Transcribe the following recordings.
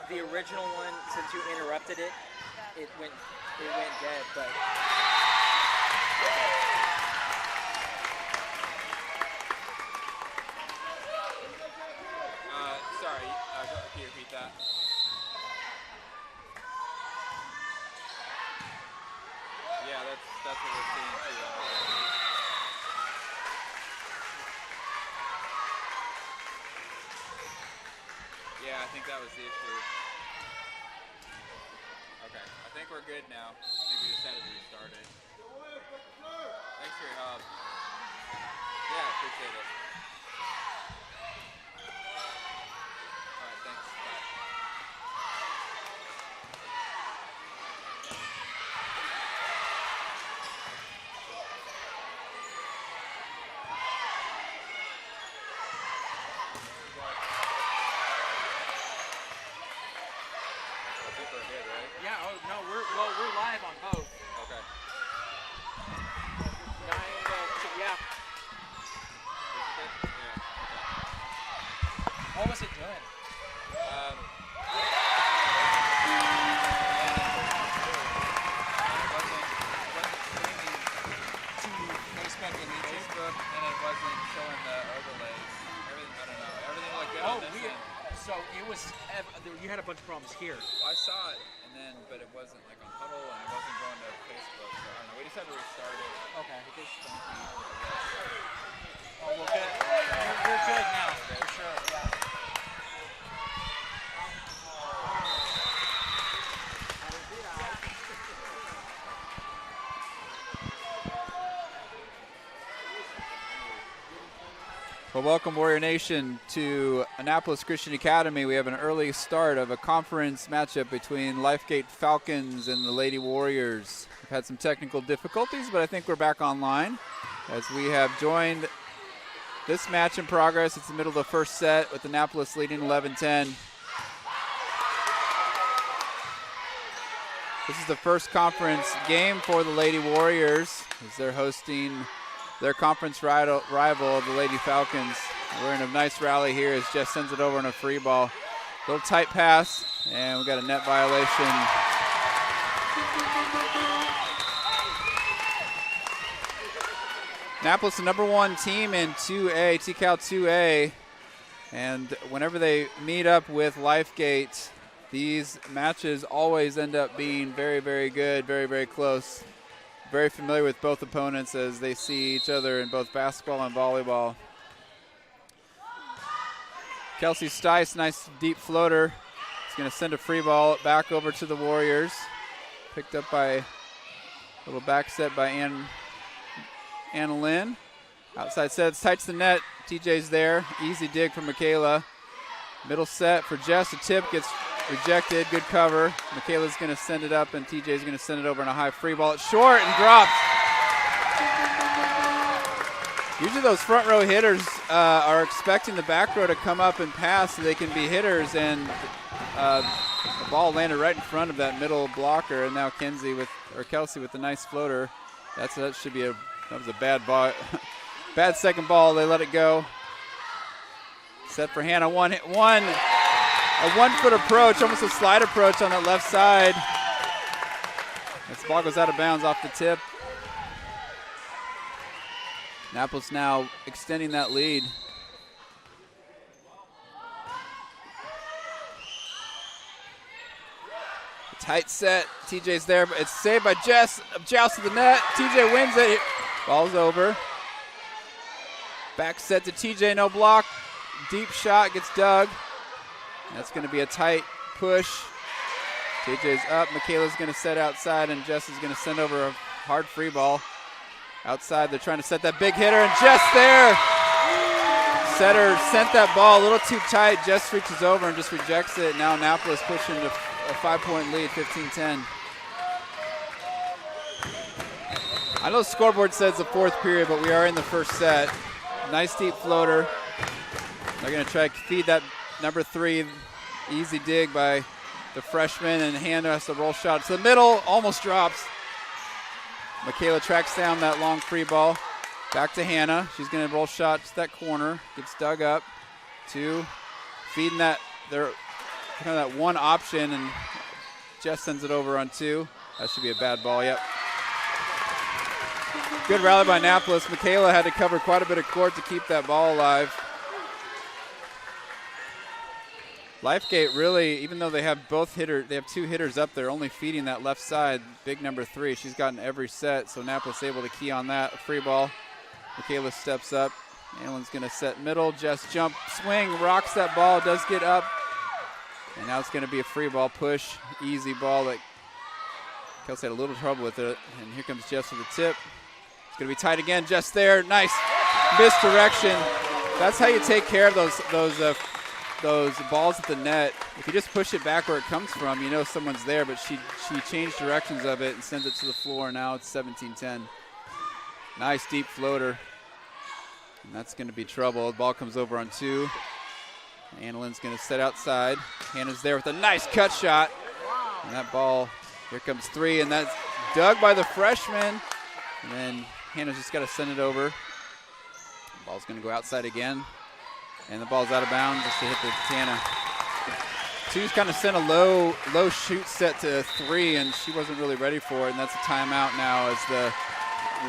The original one, since you interrupted it, it went dead, but... Sorry, can you repeat that? Yeah, that's what we're seeing too. Yeah, I think that was the issue. Okay, I think we're good now. I think we just had to restart it. Thanks for your help. Yeah, appreciate it. All right, thanks. Bye. Yeah, no, we're live on both. Okay. 9, yeah. What was it doing? Facebook, and it wasn't showing the overlays. Everything, I don't know. Everything looked good. Oh, weird. So it was, you had a bunch of problems here. Well, I saw it, but it wasn't like on Huddle, and it wasn't going to Facebook. So I don't know. We just had to restart it. Okay. It is funky, I guess. Oh, well, good. We're good now, for sure. Yeah. Well, welcome Warrior Nation to Annapolis Christian Academy. We have an early start of a conference matchup between Lifegate Falcons and the Lady Warriors. We've had some technical difficulties, but I think we're back online as we have joined this match in progress. It's the middle of the first set with Annapolis leading 11-10. This is the first conference game for the Lady Warriors as they're hosting their conference rival, the Lady Falcons. We're in a nice rally here as Jess sends it over on a free ball. Little tight pass, and we got a net violation. Annapolis, the #1 team in 2A, TCAL 2A, and whenever they meet up with Lifegate, these matches always end up being very, very good, very, very close. Very familiar with both opponents as they see each other in both basketball and volleyball. Kelsey Stice, nice deep floater. He's going to send a free ball back over to the Warriors. Picked up by a little back set by Anna Lynn. Outside set, it's tight to the net. TJ's there. Easy dig from Michaela. Middle set for Jess. A tip gets rejected. Good cover. Michaela's going to send it up, and TJ's going to send it over on a high free ball. It's short and dropped. Usually those front row hitters are expecting the back row to come up and pass so they can be hitters, and the ball landed right in front of that middle blocker, and now Kelsey with a nice floater. That should be that was a bad ball. Bad second ball. They let it go. Set for Hannah. A 1-foot approach, almost a slide approach on that left side. This ball goes out of bounds off the tip. Annapolis now extending that lead. Tight set. TJ's there, but it's saved by Jess. Joust to the net. TJ wins it. Ball's over. Back set to TJ, no block. Deep shot gets dug. That's going to be a tight push. TJ's up. Michaela's going to set outside, and Jess is going to send over a hard free ball. Outside, they're trying to set that big hitter, and Jess there. Setter sent that ball a little too tight. Jess reaches over and just rejects it. Now Annapolis pushing to a 5-point lead, 15-10. I know the scoreboard says the fourth period, but we are in the first set. Nice deep floater. They're going to try to feed that #3, easy dig by the freshman, and Hannah has to roll shot to the middle, almost drops. Michaela tracks down that long free ball. Back to Hannah. She's going to roll shot to that corner. Gets dug up. 2. Feeding that they're kind of that one option, and Jess sends it over on 2. That should be a bad ball, yep. Good rally by Annapolis. Michaela had to cover quite a bit of court to keep that ball alive. Lifegate really, even though they have they have 2 hitters up there, only feeding that left side, big number 3. She's gotten every set, so Annapolis able to key on that. A free ball. Michaela steps up. Annalyn's going to set middle. Jess jump, swing, rocks that ball, does get up. And now it's going to be a free ball push, easy ball that Kelsey had a little trouble with it. And here comes Jess with the tip. It's going to be tight again. Jess there, nice misdirection. That's how you take care of those balls at the net. If you just push it back where it comes from, you know someone's there, but she changed directions of it and sent it to the floor. Now it's 17-10. Nice deep floater. And that's going to be trouble. The ball comes over on 2. Annalyn's going to set outside. Hannah's there with a nice cut shot. And that ball, here comes 3, and that's dug by the freshman. And then Hannah's just got to send it over. The ball's going to go outside again. And the ball's out of bounds just to hit the Tana. 2's kind of sent a low shoot set to 3, and she wasn't really ready for it, and that's a timeout now as the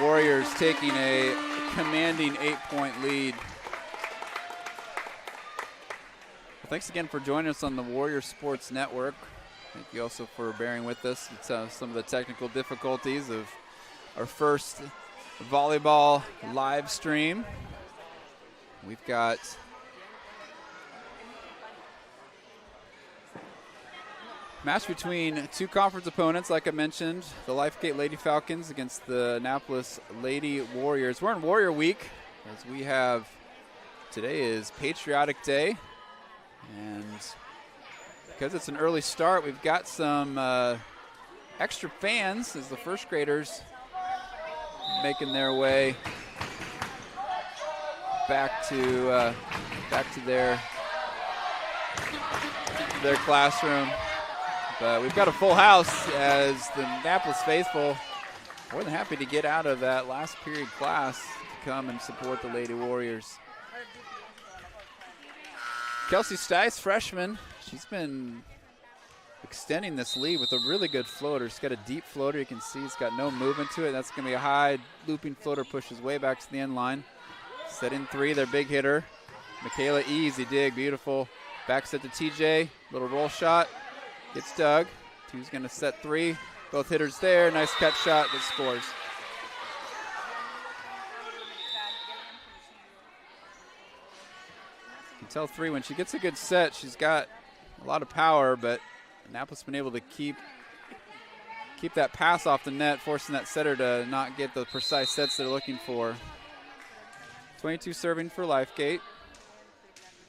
Warriors taking a commanding 8-point lead. Well, thanks again for joining us on the Warrior Sports Network. Thank you also for bearing with us with some of the technical difficulties of our first volleyball live stream. We've got match between 2 conference opponents, like I mentioned, the Lifegate Lady Falcons against the Annapolis Lady Warriors. We're in Warrior Week as we have, today is Patriotic Day, and because it's an early start, we've got some extra fans as the first graders making their way back to their classroom. But we've got a full house as the Annapolis faithful more than happy to get out of that last period class to come and support the Lady Warriors. Kelsey Stice, freshman, she's been extending this lead with a really good floater. She's got a deep floater. You can see it's got no movement to it. That's going to be a high looping floater, pushes way back to the end line. Set in 3, their big hitter. Michaela, easy dig, beautiful. Back set to TJ, little roll shot. Gets dug. 2's going to set 3. Both hitters there. Nice cut shot that scores. You can tell 3 when she gets a good set, she's got a lot of power, but Annapolis been able to keep that pass off the net, forcing that setter to not get the precise sets they're looking for. 22 serving for Lifegate.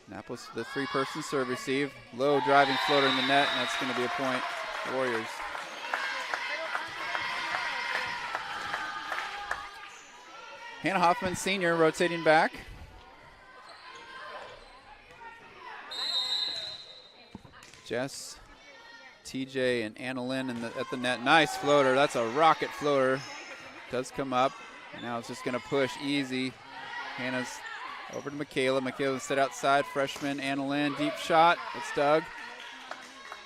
Annapolis with a 3-person serve receive. Low driving floater in the net, and that's going to be a point. Warriors. Hannah Hoffman, senior, rotating back. Jess, TJ, and Annalyn at the net. Nice floater. That's a rocket floater. Does come up, and now it's just going to push easy. Hannah's over to Michaela. Michaela set outside. Freshman Annalyn, deep shot. It's dug.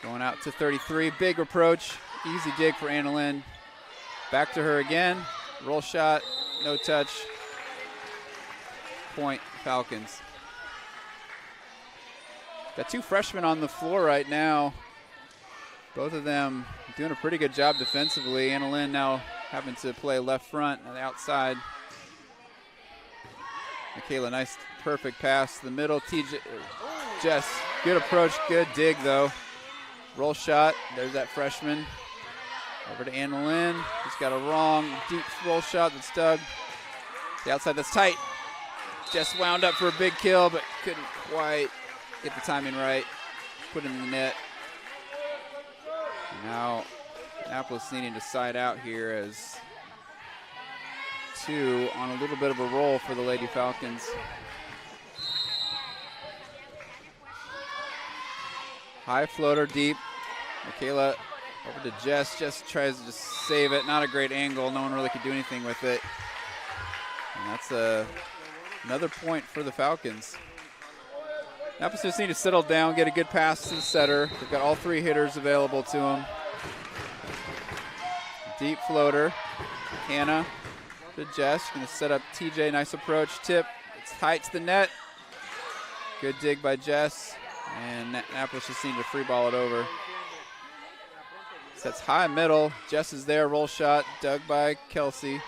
Going out to 33. Big approach. Easy dig for Annalyn. Back to her again. Roll shot. No touch. Point Falcons. Got 2 freshmen on the floor right now. Both of them doing a pretty good job defensively. Annalyn now having to play left front on the outside. Michaela, nice perfect pass to the middle. TJ, Jess, good approach, good dig though. Roll shot, there's that freshman. Over to Annalyn, she's got a wrong deep roll shot that's dug. The outside that's tight. Jess wound up for a big kill, but couldn't quite get the timing right. Put it in the net. Now Annapolis needing to side out here as 2 on a little bit of a roll for the Lady Falcons. High floater deep. Michaela over to Jess. Jess tries to just save it. Not a great angle. No one really could do anything with it. And that's another point for the Falcons. Annapolis just need to settle down, get a good pass to the setter. They've got all 3 hitters available to them. Deep floater. Hannah to Jess. Going to set up TJ. Nice approach. Tip. It's tight to the net. Good dig by Jess. And Annapolis just need to free ball it over. Sets high middle. Jess is there. Roll shot. Dug by Kelsey.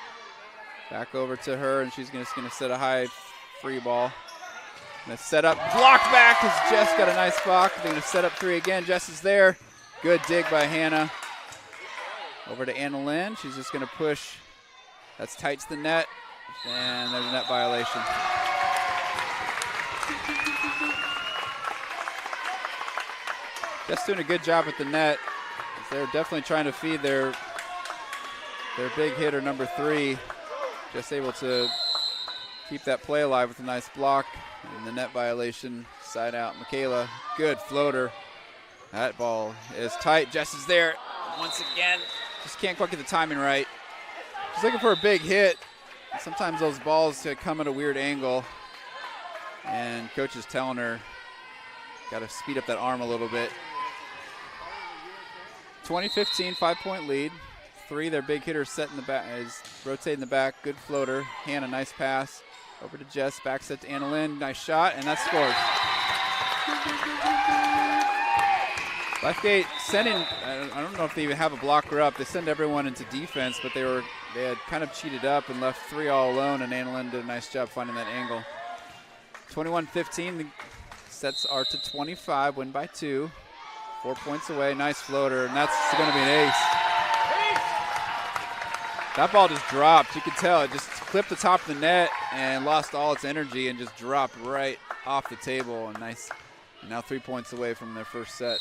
Back over to her, and she's just going to set a high free ball. Going to set up. Blocked back as Jess got a nice block. They're going to set up 3 again. Jess is there. Good dig by Hannah. Over to Anna Lynn. She's just going to push. That's tight to the net. And there's a net violation. Just doing a good job at the net. They're definitely trying to feed their big hitter, number 3. Just able to keep that play alive with a nice block. And the net violation, side out. Michaela, good floater. That ball is tight. Jess is there once again. Just can't quite get the timing right. She's looking for a big hit. Sometimes those balls come at a weird angle. And coach is telling her, got to speed up that arm a little bit. 20-15, 5-point lead. 3, their big hitter set in the back, is rotating the back. Good floater. Hannah, nice pass. Over to Jess, back set to Anna Lynn. Nice shot, and that scores. Lifegate sending, I don't know if they even have a blocker up. They send everyone into defense, but they had kind of cheated up and left 3 all alone, and Anna Lynn did a nice job finding that angle. 21-15, the sets are to 25, win by 2. 4 points away, nice floater, and that's going to be an ace. That ball just dropped. You could tell it just clipped the top of the net and lost all its energy and just dropped right off the table. And nice. And now 3 points away from their first set.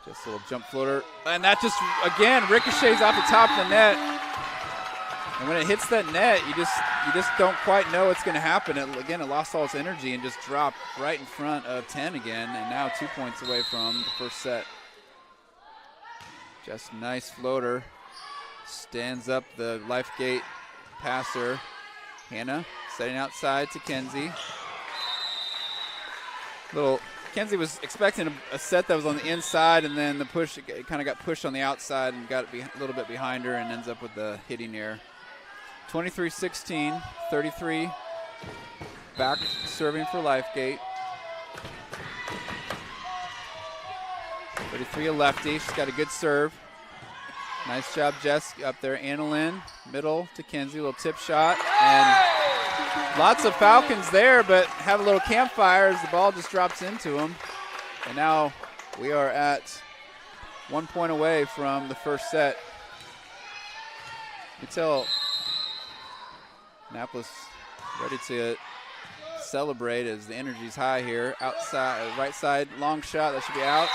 Just a little jump floater. And that just, again, ricochets off the top of the net. And when it hits that net, you just don't quite know what's going to happen. It lost all its energy and just dropped right in front of 10 again. And now 2 points away from the first set. Just nice floater. Stands up the Lifegate passer. Hannah setting outside to Kenzie. Kenzie was expecting a set that was on the inside, and then the push, it kind of got pushed on the outside and got a little bit behind her and ends up with the hitting error. 23-16, 33 back serving for Lifegate. 33 a lefty. She's got a good serve. Nice job, Jess, up there. Anna Lynn, middle to Kenzie, a little tip shot. And lots of Falcons there, but have a little campfire as the ball just drops into them. And now we are at 1 point away from the first set. You can tell Annapolis ready to celebrate as the energy's high here. Outside, right side, long shot, that should be out.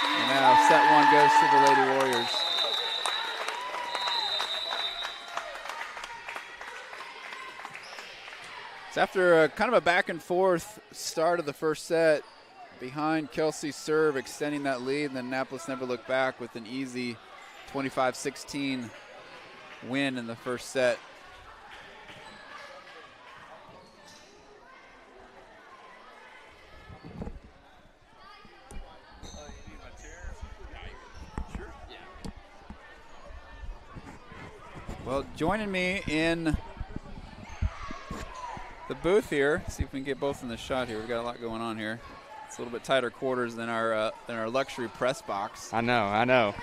And now set 1 goes to the Lady Warriors. So after kind of a back and forth start of the first set, behind Kelsey's serve, extending that lead, and then Annapolis never looked back with an easy 25-16 win in the first set. Well, joining me in the booth here, see if we can get both in the shot here. We've got a lot going on here. It's a little bit tighter quarters than our luxury press box. I know.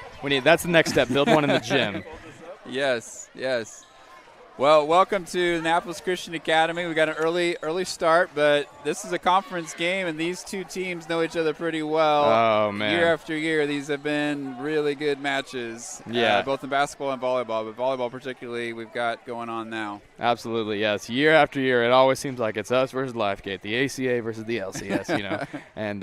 That's the next step. Build one in the gym. Yes. Well, welcome to Annapolis Christian Academy. We got an early start, but this is a conference game, and these two teams know each other pretty well. Oh, man. Year after year, these have been really good matches. Yeah. Both in basketball and volleyball, but volleyball particularly we've got going on now. Absolutely, yes. Year after year, it always seems like it's us versus Lifegate, the ACA versus the LCS, and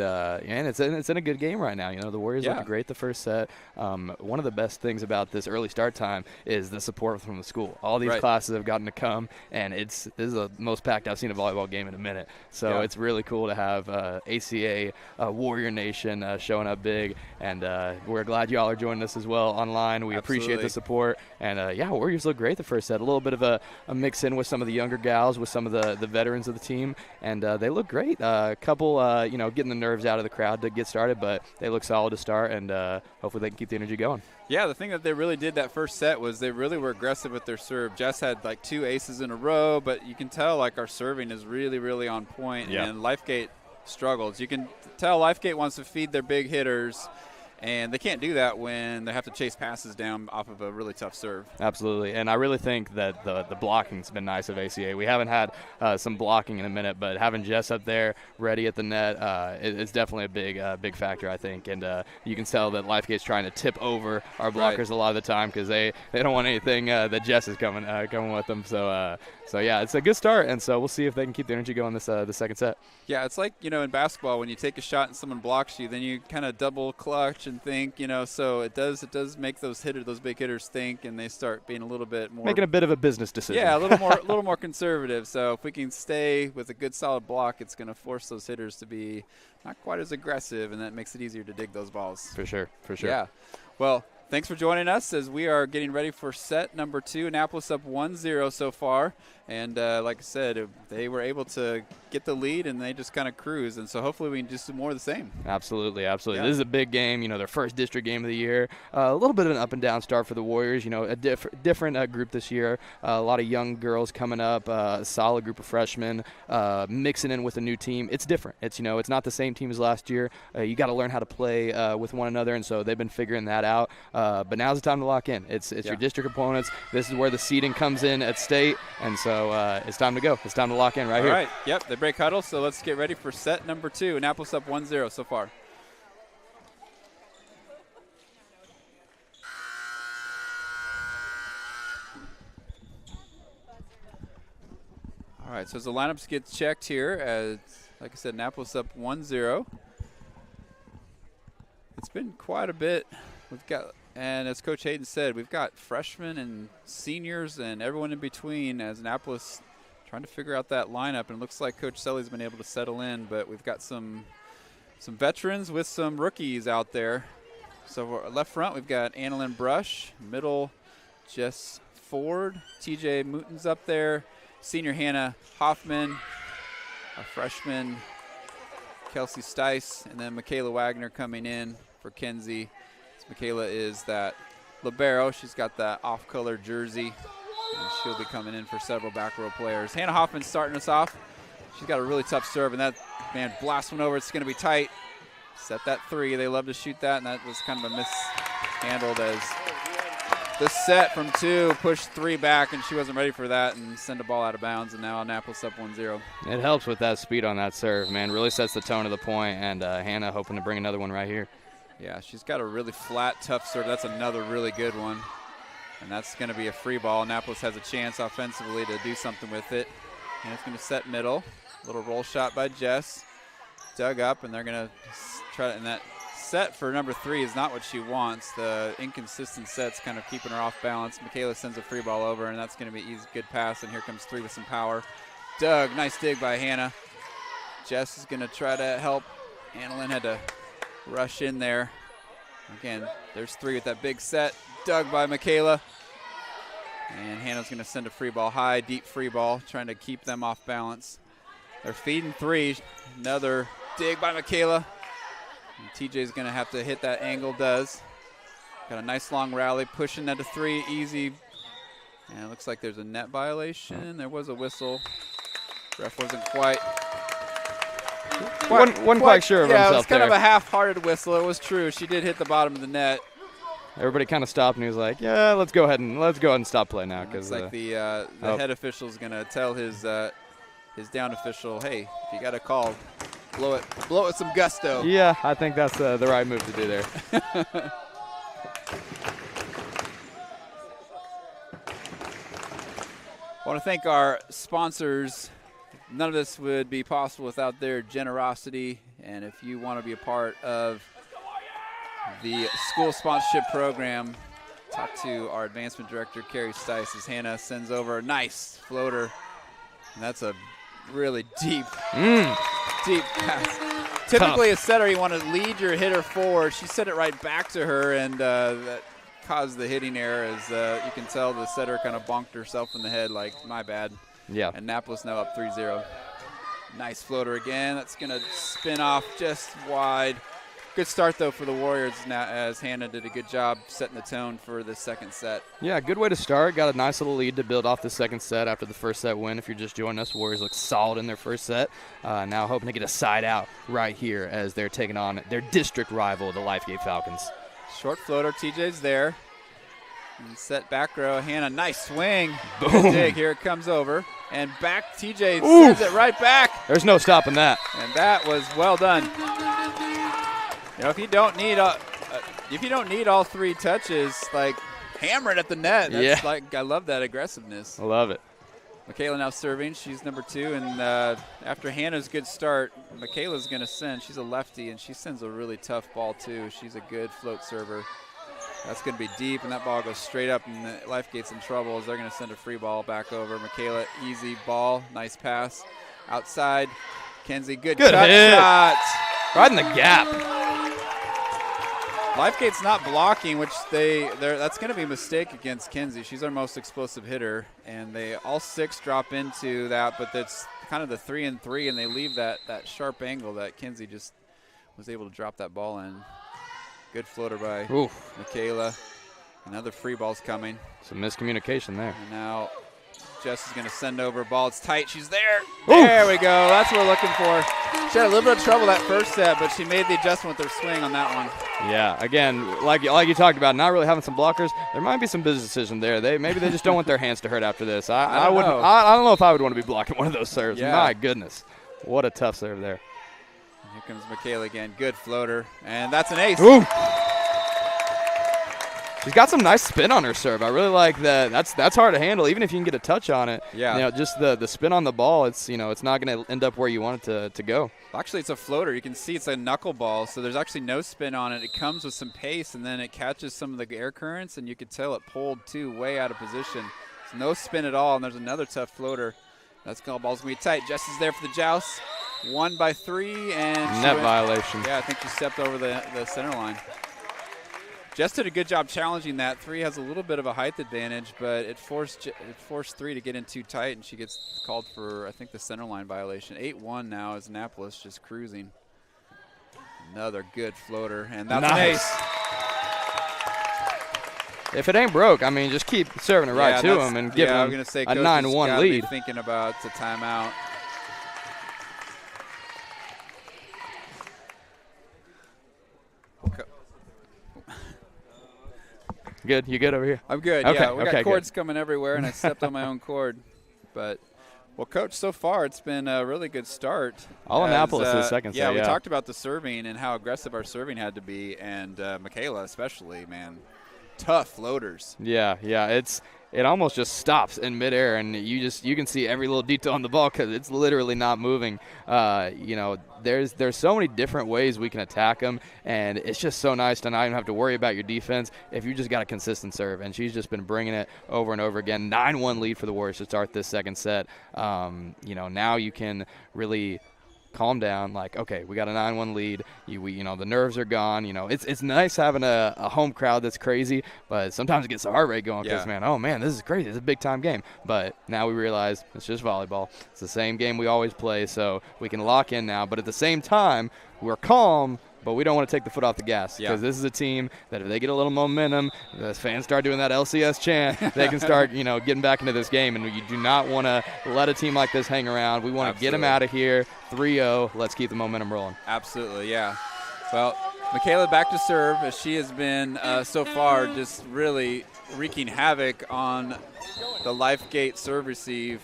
it's in a good game right now. The Warriors look great the first set. One of the best things about this early start time is the support from the school. All these classes masses have gotten to come, and this is the most packed I've seen a volleyball game in a minute. So it's really cool to have ACA Warrior Nation showing up big, and we're glad you all are joining us as well online. We appreciate the support, and Warriors look great the first set. A little bit of a mix in with some of the younger gals, with some of the veterans of the team, and they look great. A couple, getting the nerves out of the crowd to get started, but they look solid to start, and hopefully they can keep the energy going. Yeah, the thing that they really did that first set was they really were aggressive with their serve. Jess had like 2 aces in a row, but you can tell like our serving is really, really on point, and Lifegate struggles. You can tell Lifegate wants to feed their big hitters, and they can't do that when they have to chase passes down off of a really tough serve. Absolutely, and I really think that the blocking's been nice of ACA. We haven't had some blocking in a minute, but having Jess up there ready at the net is definitely a big factor, I think. And you can tell that Lifegate's trying to tip over our blockers a lot of the time because they don't want anything that Jess is coming with them. So yeah, it's a good start, and so we'll see if they can keep the energy going the second set. Yeah, it's like, in basketball, when you take a shot and someone blocks you, then you kind of double clutch and think, so it does make those big hitters think, and they start being a little bit more making a bit of a business decision. Yeah, a little more conservative. So if we can stay with a good solid block, it's going to force those hitters to be not quite as aggressive, and that makes it easier to dig those balls. For sure. Yeah. Well, thanks for joining us as we are getting ready for set number 2. Annapolis up 1-0 so far. And like I said, they were able to get the lead, and they just kind of cruise. And so hopefully we can just do more of the same. Absolutely. Yeah. This is a big game, their first district game of the year. A little bit of an up and down start for the Warriors, a different group this year. A lot of young girls coming up, a solid group of freshmen mixing in with a new team. It's different. It's not the same team as last year. You got to learn how to play with one another, and so they've been figuring that out. But now's the time to lock in. It's your district opponents. This is where the seeding comes in at state, and so it's time to go. It's time to lock in here. All right. Yep, they break huddle, so let's get ready for set number 2. Annapolis up 1-0 so far. All right, so as the lineups get checked here, as like I said, Annapolis up 1-0. It's been quite a bit. And as Coach Hayden said, we've got freshmen and seniors and everyone in between as Annapolis trying to figure out that lineup. And it looks like Coach Selly's been able to settle in, but we've got some veterans with some rookies out there. So left front, we've got Annalyn Brush. Middle, Jess Ford. TJ Mooten's up there. Senior Hannah Hoffman. Our freshman, Kelsey Stice. And then Michaela Wagner coming in for Kenzie. Michaela is that libero. She's got that off-color jersey, and she'll be coming in for several back row players. Hannah Hoffman's starting us off. She's got a really tough serve, and that, blast one over. It's going to be tight. Set that 3. They love to shoot that, and that was kind of a mishandled as the set from 2 pushed 3 back, and she wasn't ready for that and send a ball out of bounds, and now Annapolis up 1-0. It helps with that speed on that serve, man. Really sets the tone of the point, and Hannah hoping to bring another one right here. Yeah, she's got a really flat, tough serve. That's another really good one. And that's going to be a free ball. Annapolis has a chance offensively to do something with it. And it's going to set middle. Little roll shot by Jess. Dug up, and they're going to try to, and that set for number 3 is not what she wants. The inconsistent set's kind of keeping her off balance. Michaela sends a free ball over, and that's going to be easy, good pass. And here comes 3 with some power. Dug, nice dig by Hannah. Jess is going to try to help. Annalyn had to rush in there. Again, there's 3 with that big set. Dug by Michaela. And Hannah's going to send a free ball high, deep free ball, trying to keep them off balance. They're feeding 3. Another dig by Michaela. And TJ's going to have to hit that angle, does. Got a nice long rally, pushing that to 3, easy. And it looks like there's a net violation. There was a whistle. Ref wasn't quite sure of himself. Yeah, it was kind there. of a half-hearted whistle. It was true. She did hit the bottom of the net. Everybody kind of stopped, and he was like, "Yeah, let's go ahead and stop play now." Because like the head official is going to tell his down official, "Hey, if you got a call, blow it with some gusto." Yeah, I think that's the right move to do there. I want to thank our sponsors. None of this would be possible without their generosity. And if you want to be a part of the school sponsorship program, talk to our advancement director, Carrie Stice, as Hannah sends over a nice floater. And that's a really deep pass. Typically a setter, you want to lead your hitter forward. She sent it right back to her, and that caused the hitting error. As you can tell, the setter kind of bonked herself in the head like, my bad. Yeah. Annapolis now up 3-0. Nice floater again. That's going to spin off just wide. Good start, though, for the Warriors now, as Hannah did a good job setting the tone for the second set. Yeah, good way to start. Got a nice little lead to build off the second set after the first set win. If you're just joining us, Warriors look solid in their first set. Now hoping to get a side out right here as they're taking on their district rival, the Lifegate Falcons. Short floater, TJ's there. And set back row, Hannah, nice swing. Boom. Good dig, here it comes over. And back, TJ sends it right back. There's no stopping that. And that was well done. You know, if you don't need all three touches, like hammer it at the net. That's like, I love that aggressiveness. I love it. Michaela now serving. She's number 2, and after Hannah's good start, Michaela's going to send. She's a lefty, and she sends a really tough ball too. She's a good float server. That's going to be deep, and that ball goes straight up, and Lifegate's in trouble as they're going to send a free ball back over. Michaela, easy ball, nice pass. Outside, Kenzie, good cut shot. Right in the gap. Lifegate's not blocking, which that's going to be a mistake against Kenzie. She's our most explosive hitter, and they all 6 drop into that, but that's kind of the 3-and-3, and they leave that sharp angle that Kenzie just was able to drop that ball in. Good floater by Michaela. Another free ball's coming. Some miscommunication there. And now Jess is going to send over a ball. It's tight. She's there. There we go. That's what we're looking for. She had a little bit of trouble that first set, but she made the adjustment with her swing on that one. Yeah, again, like you talked about, not really having some blockers. There might be some business decision there. Maybe they just don't want their hands to hurt after this. I don't know if I would want to be blocking one of those serves. Yeah. My goodness. What a tough serve there. Here comes Michaela again. Good floater. And that's an ace. Ooh. She's got some nice spin on her serve. I really like that. That's hard to handle, even if you can get a touch on it. Yeah. You know, just the spin on the ball. It's it's not going to end up where you want it to go. Actually, it's a floater. You can see it's a knuckleball, so there's actually no spin on it. It comes with some pace, and then it catches some of the air currents, and you can tell it pulled too way out of position. It's no spin at all, and there's another tough floater. That ball's going to be tight. Jess is there for the joust. 1 by 3, and net violation. Yeah, I think she stepped over the center line. Jess did a good job challenging that. 3 has a little bit of a height advantage, but it forced 3 to get in too tight, and she gets called for, I think, the center line violation. 8-1 now as Annapolis just cruising. Another good floater, and that's an ace. If it ain't broke, I mean, just keep serving it right to him and give him a 9-1 lead. Be thinking about the timeout. Good? You good over here? I'm good, okay. Yeah. We got cords coming everywhere, and I stepped on my own cord. But, well, Coach, so far it's been a really good start. All Annapolis is second set, yeah. We talked about the serving and how aggressive our serving had to be, and Michaela especially, man. Tough floaters. Yeah. It almost just stops in midair, and you can see every little detail on the ball because it's literally not moving. There's so many different ways we can attack them, and it's just so nice to not even have to worry about your defense if you just got a consistent serve. And she's just been bringing it over and over again. 9-1 lead for the Warriors to start this second set. Now you can really calm down, like, okay, we got a 9-1 lead. The nerves are gone. It's nice having a home crowd that's crazy, but sometimes it gets the heart rate going because, this is crazy. It's a big-time game. But now we realize it's just volleyball. It's the same game we always play, so we can lock in now. But at the same time, we're calm, but we don't want to take the foot off the gas because this is a team that if they get a little momentum, the fans start doing that LCS chant, they can start, getting back into this game. And you do not want to let a team like this hang around. We want to get them out of here. 3-0. Let's keep the momentum rolling. Absolutely, yeah. Well, Michaela back to serve as she has been so far just really wreaking havoc on the Lifegate serve receive.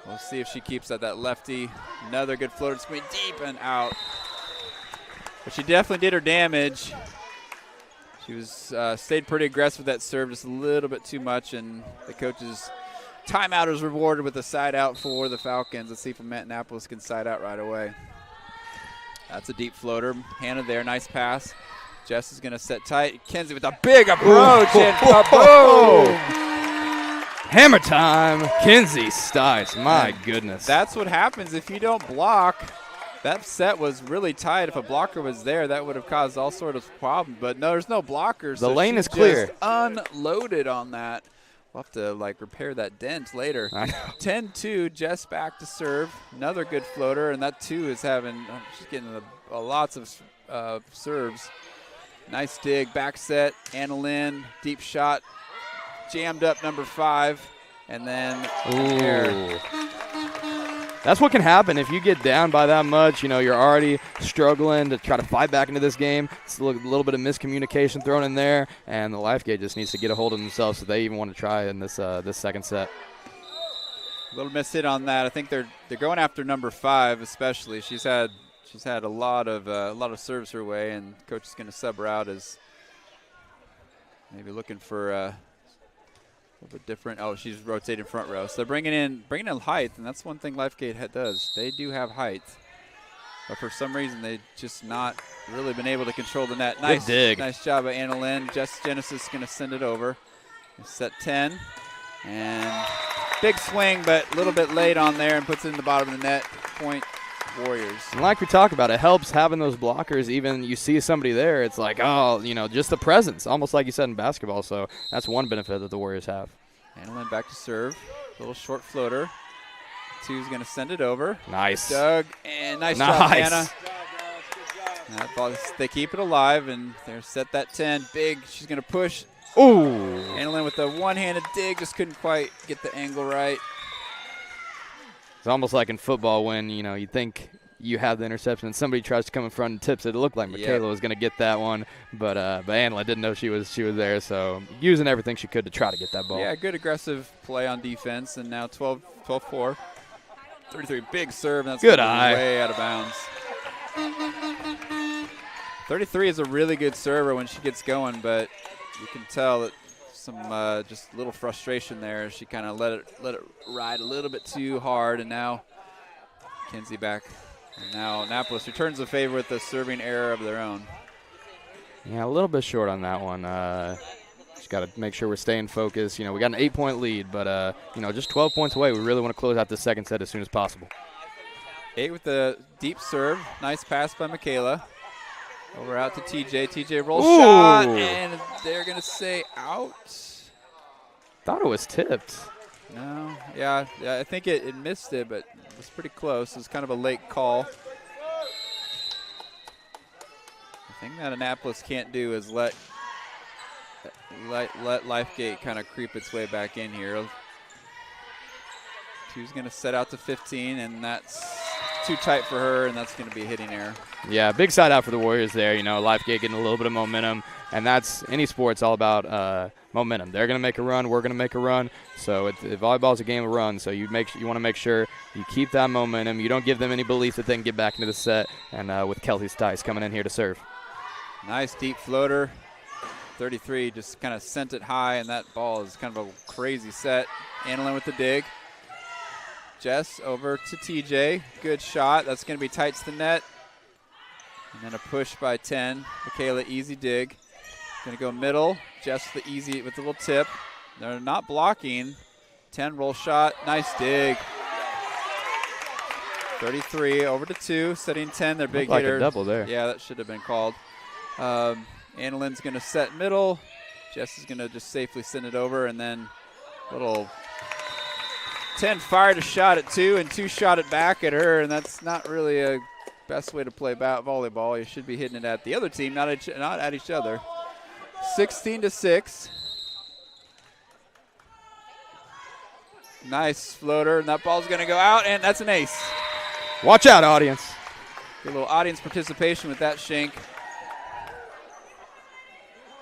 We'll see if she keeps at that lefty. Another good floater. It's going deep and out. But she definitely did her damage. She was stayed pretty aggressive with that serve, just a little bit too much, and the coach's timeout is rewarded with a side out for the Falcons. Let's see if Annapolis can side out right away. That's a deep floater. Hannah there, nice pass. Jess is going to set tight. Kenzie with a big approach and kaboom! Hammer time. Kenzie Stice. My goodness. That's what happens if you don't block. That set was really tight. If a blocker was there, that would have caused all sorts of problems. But no, there's no blockers. The lane is clear. Just unloaded on that. We'll have to repair that dent later. 10-2, Jess back to serve. Another good floater, and that too is she's getting lots of serves. Nice dig, back set. Anna Lynn, deep shot, jammed up number 5, and then air. That's what can happen if you get down by that much. You're already struggling to try to fight back into this game. It's a little bit of miscommunication thrown in there, and the Lifegate just needs to get a hold of themselves so they even want to try in this second set. A little miss hit on that. I think they're going after number 5 especially. She's had a lot of serves her way, and coach is going to sub her out as maybe looking for a little bit different. Oh, she's rotating front row. So they're bringing in height, and that's one thing Lifegate does. They do have height, but for some reason they just not really been able to control the net. Nice dig. Nice job by Anna Lynn. Jess Genesis is going to send it over. Set 10, and big swing, but a little bit late on there, and puts it in the bottom of the net. Point Warriors. And like we talked about, it helps having those blockers. Even you see somebody there, it's like, just the presence, almost like you said in basketball. So that's one benefit that the Warriors have. Anna Lynn back to serve. Little short floater. 2's going to send it over. Nice. Doug, and nice job, Anna. That ball, they keep it alive, and they're set that 10. Big, she's going to push. Ooh. Anna Lynn with the one-handed dig, just couldn't quite get the angle right. It's almost like in football when, you think you have the interception and somebody tries to come in front and tips it. It looked like Michaela was going to get that one, but Anna didn't know she was there, so using everything she could to try to get that ball. Yeah, good aggressive play on defense, and now 12-4. 33, big serve, and that's good way out of bounds. 33 is a really good server when she gets going, but you can tell that some just little frustration there. She kind of let it ride a little bit too hard, and now Kenzie back. And now Annapolis returns the favor with a serving error of their own. Yeah, a little bit short on that one. Just got to make sure we're staying focused. We got an 8-point lead, but just 12 points away. We really want to close out the second set as soon as possible. 8 with the deep serve. Nice pass by Michaela. Over out to TJ. TJ rolls shot, and they're going to say out. Thought it was tipped. No. Yeah, I think it missed it, but it was pretty close. It was kind of a late call. The thing that Annapolis can't do is let Lifegate kind of creep its way back in here. 2's going to set out to 15, and that's too tight for her, and that's going to be a hitting error. Yeah, big side out for the Warriors there. Lifegate getting a little bit of momentum, and that's any sport's all about momentum. They're going to make a run. We're going to make a run. So volleyball is a game of runs. So you want to make sure you keep that momentum. You don't give them any belief that they can get back into the set. And with Kelsey Stice coming in here to serve. Nice deep floater. 33 just kind of sent it high, and that ball is kind of a crazy set. Anna Lynn with the dig. Jess over to TJ. Good shot. That's going to be tight to the net. And then a push by 10. Michaela, easy dig. Going to go middle. Jess with the little tip. They're not blocking. 10 roll shot. Nice dig. 33 over to 2. Setting 10. Their big hitter. Like a double there. Yeah, that should have been called. Anna Lynn's going to set middle. Jess is going to just safely send it over, and then little 10 fired a shot at 2, and 2 shot it back at her, and that's not really a best way to play volleyball. You should be hitting it at the other team, not at each other. 16-6. Nice floater, and that ball's going to go out, and that's an ace. Watch out, audience. Good little audience participation with that shank.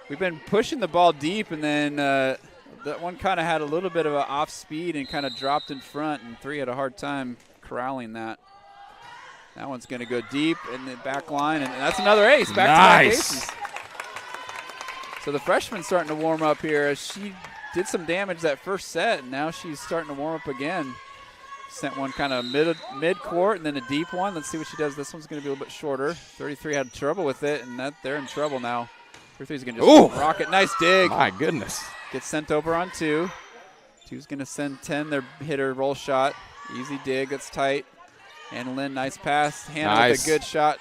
We've been pushing the ball deep, and then that one kind of had a little bit of an off speed and kind of dropped in front, and 3 had a hard time corralling that. That one's going to go deep in the back line, and that's another ace. Back-to-back aces. So the freshman's starting to warm up here. She did some damage that first set, and now she's starting to warm up again. Sent one kind of mid-court and then a deep one. Let's see what she does. This one's going to be a little bit shorter. 33 had trouble with it, and they're in trouble now. 3-3's going to just rocket. Nice dig. My goodness. Gets sent over on 2. 2's going to send 10 their hitter roll shot. Easy dig. That's tight. Annalyn, nice pass. Hannah with a good shot.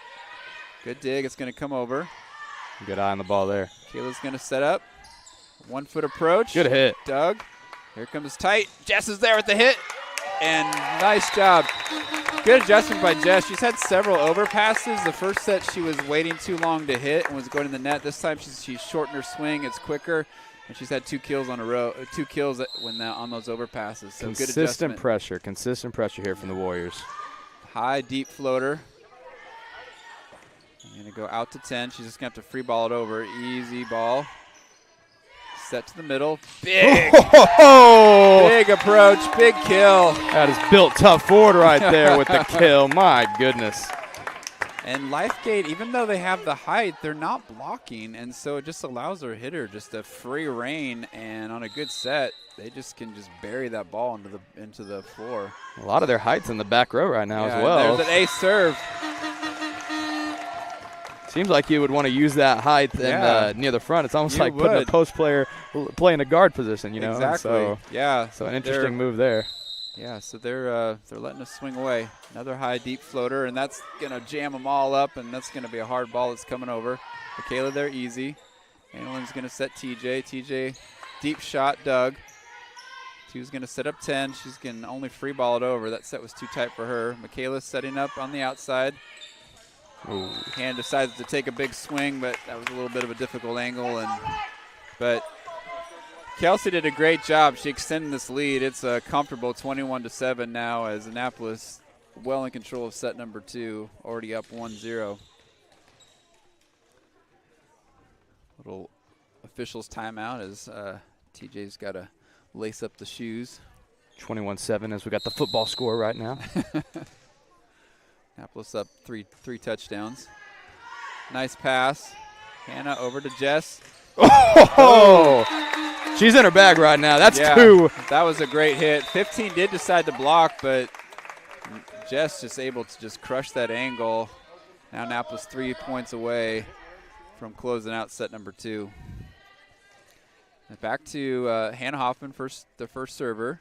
Good dig. It's going to come over. Good eye on the ball there. Kayla's going to set up. 1-foot approach. Good hit. Doug. Here comes tight. Jess is there with the hit. And nice job. Good adjustment by Jess. She's had several overpasses. The first set she was waiting too long to hit and was going to the net. This time she's shortened her swing. It's quicker. And she's had 2 kills on a row. 2 kills on those overpasses. So good adjustment. Consistent pressure here from the Warriors. High, deep floater. I'm going to go out to 10. She's just going to have to free ball it over. Easy ball. Set to the middle. Big approach. Big kill. That is built tough forward right there with the kill. My goodness. And Lifegate, even though they have the height, they're not blocking, and so it just allows their hitter just a free reign. And on a good set, they just can just bury that ball into the floor. A lot of their height's in the back row right now as well. There's an ace serve. Seems like you would want to use that height near the front. It's almost like putting a post player playing a guard position, you know. Exactly. So an interesting move there. Yeah, so they're letting us swing away. Another high, deep floater, and that's going to jam them all up, and that's going to be a hard ball that's coming over. Michaela there, easy. Annalyn's going to set TJ. TJ, deep shot, Doug. 2's going to set up 10. She's going to only free ball it over. That set was too tight for her. Michaela's setting up on the outside. Ooh. Hand decides to take a big swing, but that was a little bit of a difficult angle. But Kelsey did a great job. She extended this lead. It's a comfortable 21-7 now as Annapolis well in control of set number 2, already up 1-0. Little officials timeout as TJ's got to lace up the shoes. 21-7 as we got the football score right now. Annapolis up three touchdowns. Nice pass. Hannah over to Jess. Oh! She's in her bag right now. That's 2. That was a great hit. 15 did decide to block, but Jess just able to just crush that angle. Now Annapolis 3 points away from closing out set number 2. And back to Hannah Hoffman, the first server.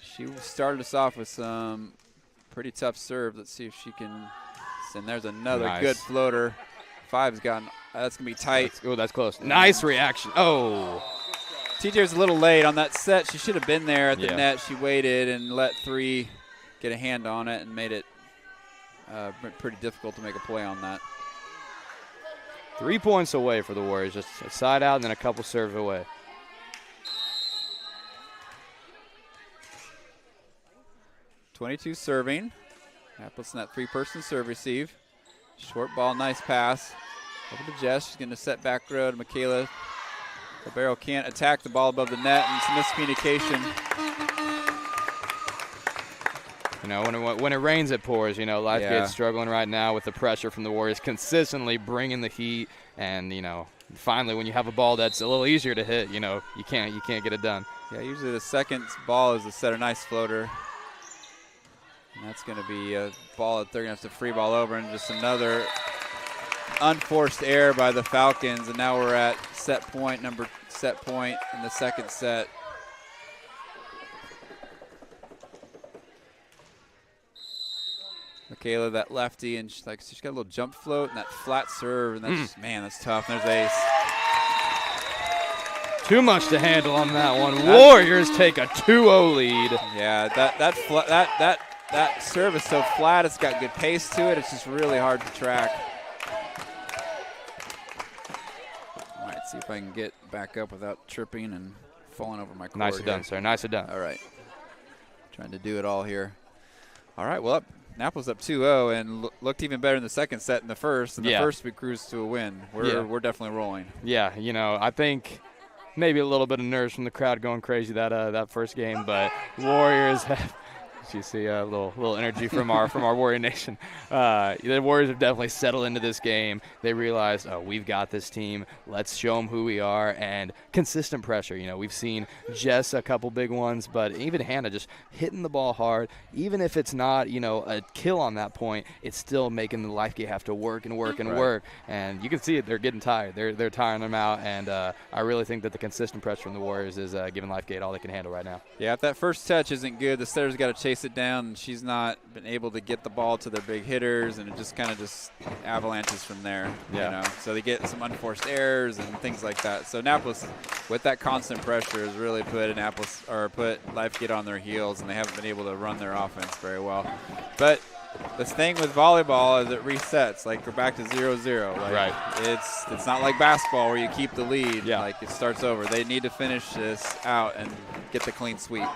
She started us off with some pretty tough serve. Let's see if she can. And there's another good floater. 5's gotten. That's going to be tight. That's close. Nice reaction. Oh. TJ was a little late on that set. She should have been there at the net. She waited and let 3 get a hand on it and made it pretty difficult to make a play on that. 3 points away for the Warriors. Just a side out and then a couple serves away. .22 serving. Annapolis in that 3-person serve receive. Short ball, nice pass. Over to Jess. She's going to set back row to Michaela. Ribeiro can't attack the ball above the net, and some miscommunication. You know, when it rains, it pours. You know, Lifegate's struggling right now with the pressure from the Warriors, consistently bringing the heat. And, you know, finally when you have a ball that's a little easier to hit, you know, you can't get it done. Yeah, usually the second ball is to set a nice floater. And that's going to be a ball that they're going to have to free ball over, and just another unforced error by the Falcons. And now we're at set point in the second set. Michaela, that lefty, and she's got a little jump float and that flat serve, and that's that's tough. And there's ace. Too much to handle on that one. Warriors take a 2-0 lead. Yeah, that serve is so flat. It's got good pace to it. It's just really hard to track. All right, see if I can get back up without tripping and falling over my court. Nicely done, sir. Nicely done. All right. Trying to do it all here. All right, well, Annapolis up 2-0 and looked even better in the second set than the first. In the first, we cruised to a win. We're definitely rolling. Yeah, you know, I think maybe a little bit of nerves from the crowd going crazy that first game, but Warriors have You see a little energy from our Warrior Nation. The Warriors have definitely settled into this game. They realized, oh, we've got this team. Let's show them who we are. And consistent pressure. You know, we've seen Jess a couple big ones, but even Hannah just hitting the ball hard. Even if it's not, you know, a kill on that point, it's still making the Lifegate have to work and work and work. And you can see it. They're getting tired. They're tiring them out. And I really think that the consistent pressure from the Warriors is giving Lifegate all they can handle right now. Yeah, if that first touch isn't good, the setter's got to chase it down. And she's not been able to get the ball to their big hitters, and it just kind of just avalanches from there. Yeah. You know, so they get some unforced errors and things like that. So Annapolis, with that constant pressure, has really put Lifegate on their heels, and they haven't been able to run their offense very well. But the thing with volleyball is it resets. Like, we're back to 0-0. Like, right. It's not like basketball where you keep the lead. Yeah. Like, it starts over. They need to finish this out and get the clean sweep.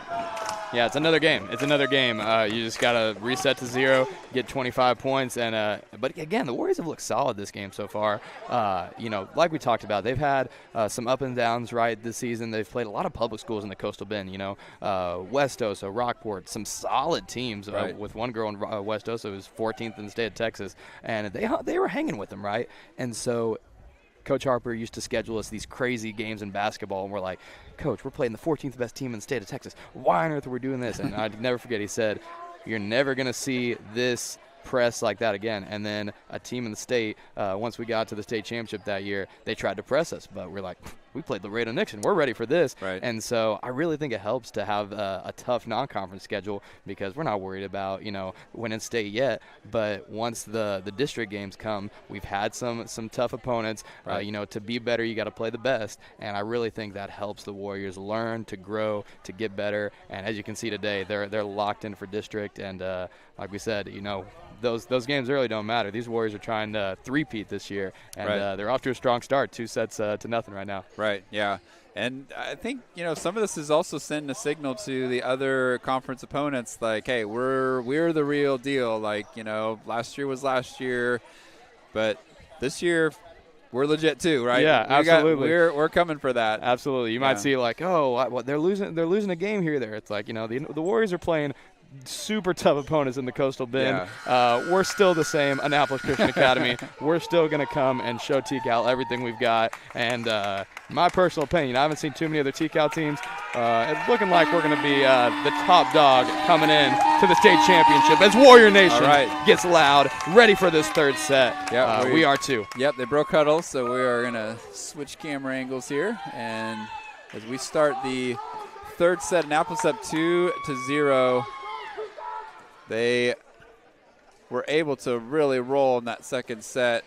Yeah, it's another game. You just got to reset to 0, get 25 points. But, again, the Warriors have looked solid this game so far. You know, like we talked about, they've had some up and downs, right, this season. They've played a lot of public schools in the Coastal Bend, you know, West Osa, Rockport, some solid teams with one girl in West Osa who's 14th in the state of Texas. And they were hanging with them, right? And so Coach Harper used to schedule us these crazy games in basketball, and we're like, Coach, we're playing the 14th best team in the state of Texas. Why on earth are we doing this? And I'd never forget, he said, you're never going to see this press like that again. And then a team in the state, once we got to the state championship that year, they tried to press us, but we're like, we played Laredo Nixon. We're ready for this. Right. And so I really think it helps to have a tough non-conference schedule, because we're not worried about, you know, winning state yet. But once the district games come, we've had some tough opponents. Right. You know, to be better, you got to play the best. And I really think that helps the Warriors learn, to grow, to get better. And as you can see today, they're locked in for district. And like we said, you know, those games really don't matter. These Warriors are trying to three-peat this year, and they're off to a strong start, 2 sets to nothing right now. Right, yeah. And I think, you know, some of this is also sending a signal to the other conference opponents, like, hey, we're the real deal. Like, you know, last year was last year, but this year we're legit too, right? Yeah, absolutely. We're coming for that. Absolutely. You might see, like, oh, they're losing a game here or there. It's like, you know, the Warriors are playing super tough opponents in the Coastal Bend. Yeah. We're still the same, Annapolis Christian Academy. We're still going to come and show TCAL everything we've got. And my personal opinion, I haven't seen too many other TCAL teams. It's looking like we're going to be the top dog coming in to the state championship as Warrior Nation gets loud, ready for this third set. Yeah, we are too. Yep, they broke huddles, so we are going to switch camera angles here. And as we start the third set, Annapolis up 2-0. They were able to really roll in that second set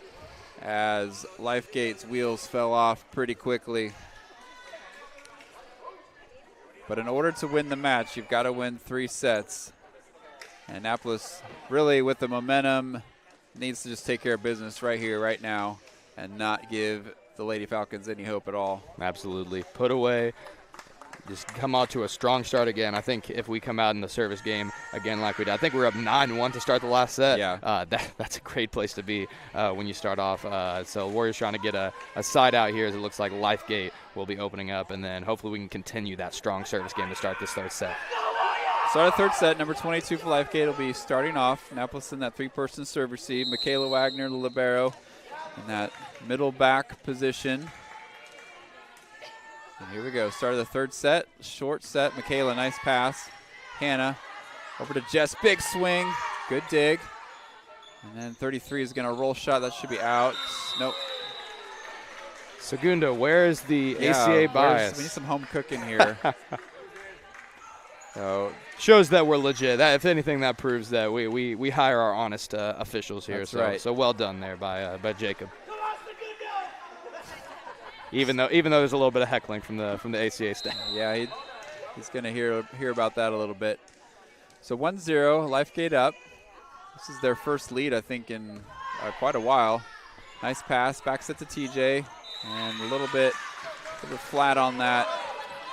as Lifegate's wheels fell off pretty quickly. But in order to win the match, you've got to win 3 sets. And Annapolis, really with the momentum, needs to just take care of business right here, right now, and not give the Lady Falcons any hope at all. Absolutely. Put away. Just come out to a strong start again. I think if we come out in the service game again like we did, I think we're up 9-1 to start the last set. Yeah. That's a great place to be when you start off. So Warriors trying to get a side out here, as it looks like Lifegate will be opening up, and then hopefully we can continue that strong service game to start this third set. Start a third set. Number 22 for Lifegate will be starting off. Annapolis in that 3-person serve receive. Michaela Wagner, the libero, in that middle back position. And here we go. Start of the third set. Short set. Michaela, nice pass. Hannah over to Jess. Big swing. Good dig. And then 33 is going to roll shot. That should be out. Nope. Segunda, where is the ACA bias? We need some home cooking here. So shows that we're legit. That, if anything, that proves that we hire our honest officials here. That's right. So well done there by Jacob. Even though there's a little bit of heckling from the ACA staff. Yeah, he's going to hear about that a little bit. So 1-0, Lifegate up. This is their first lead, I think, in quite a while. Nice pass, back set to TJ, and a little bit flat on that.